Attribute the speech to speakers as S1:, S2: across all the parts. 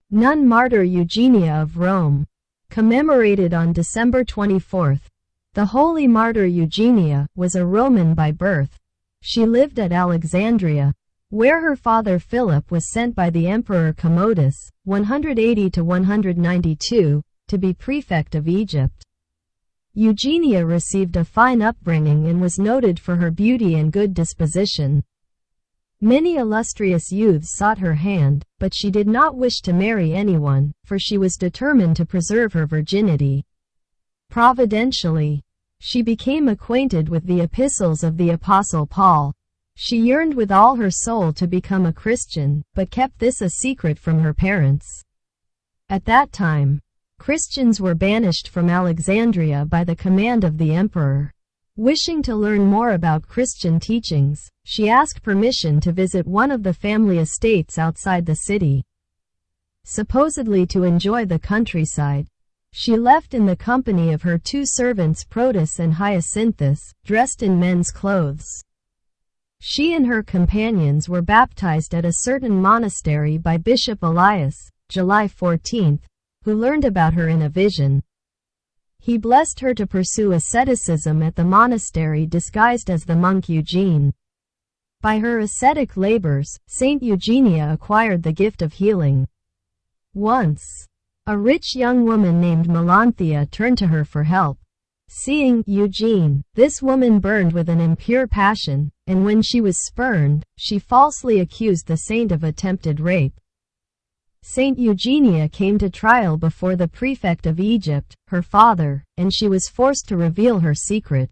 S1: Nun martyr Eugenia of Rome. Commemorated on December 24th. The holy martyr Eugenia was a Roman by birth. She lived at Alexandria, where her father Philip was sent by the Emperor Commodus, 180 to 192, to be prefect of Egypt. Eugenia received a fine upbringing and was noted for her beauty and good disposition. Many illustrious youths sought her hand, but she did not wish to marry anyone, for she was determined to preserve her virginity. Providentially, she became acquainted with the epistles of the Apostle Paul. She yearned with all her soul to become a Christian, but kept this a secret from her parents. At that time, Christians were banished from Alexandria by the command of the emperor. Wishing to learn more about Christian teachings, she asked permission to visit one of the family estates outside the city. Supposedly to enjoy the countryside, she left in the company of her two servants Protus and Hyacinthus, dressed in men's clothes. She and her companions were baptized at a certain monastery by Bishop Elias, July 14, who learned about her in a vision. He blessed her to pursue asceticism at the monastery disguised as the monk Eugene. By her ascetic labors, Saint Eugenia acquired the gift of healing. Once, a rich young woman named Melanthia turned to her for help. Seeing Eugene, this woman burned with an impure passion, and when she was spurned, she falsely accused the saint of attempted rape. Saint Eugenia came to trial before the prefect of Egypt, her father, and she was forced to reveal her secret.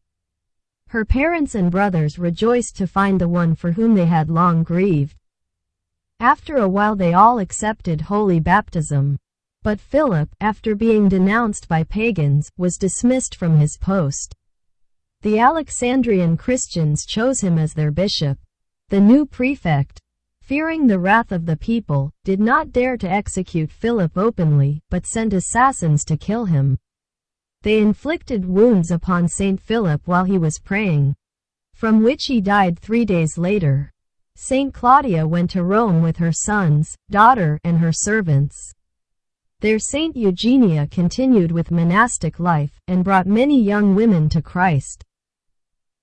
S1: Her parents and brothers rejoiced to find the one for whom they had long grieved. After a while they all accepted holy baptism. But Philip, after being denounced by pagans, was dismissed from his post. The Alexandrian Christians chose him as their bishop. The new prefect, fearing the wrath of the people, did not dare to execute Philip openly, but sent assassins to kill him. They inflicted wounds upon Saint Philip while he was praying, from which he died 3 days later. Saint Claudia went to Rome with her sons, daughter, and her servants. There Saint Eugenia continued with monastic life, and brought many young women to Christ.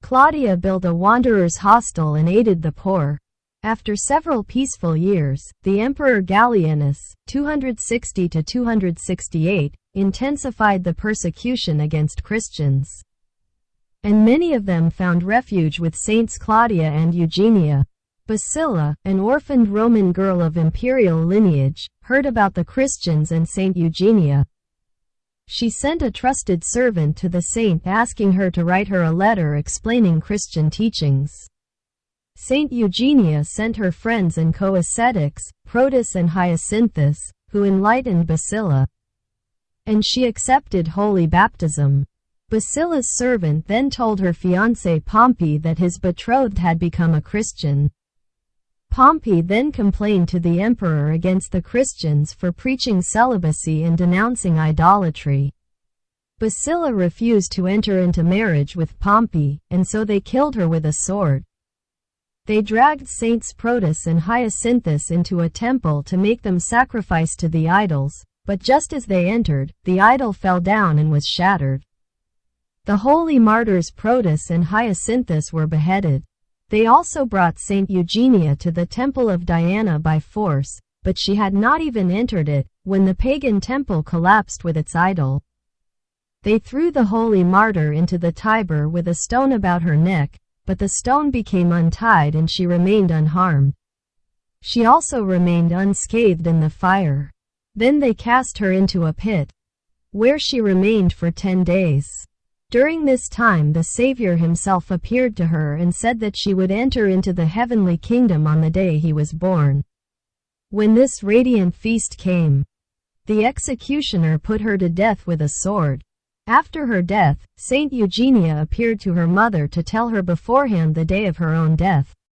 S1: Claudia built a wanderers' hostel and aided the poor. After several peaceful years, the Emperor Gallienus, 260 to 268, intensified the persecution against Christians. And many of them found refuge with Saints Claudia and Eugenia. Basila, an orphaned Roman girl of imperial lineage, heard about the Christians and Saint Eugenia. She sent a trusted servant to the saint asking her to write her a letter explaining Christian teachings. Saint Eugenia sent her friends and co-ascetics, Protus and Hyacinthus, who enlightened Basila. And she accepted holy baptism. Basila's servant then told her fiancé Pompey that his betrothed had become a Christian. Pompey then complained to the emperor against the Christians for preaching celibacy and denouncing idolatry. Basila refused to enter into marriage with Pompey, and so they killed her with a sword. They dragged Saints Protus and Hyacinthus into a temple to make them sacrifice to the idols, but just as they entered, the idol fell down and was shattered. The holy martyrs Protus and Hyacinthus were beheaded. They also brought Saint Eugenia to the temple of Diana by force, but she had not even entered it, when the pagan temple collapsed with its idol. They threw the holy martyr into the Tiber with a stone about her neck, but the stone became untied and she remained unharmed. She also remained unscathed in the fire. Then they cast her into a pit, where she remained for 10 days. During this time the Savior himself appeared to her and said that she would enter into the heavenly kingdom on the day he was born. When this radiant feast came, the executioner put her to death with a sword. After her death, Saint Eugenia appeared to her mother to tell her beforehand the day of her own death.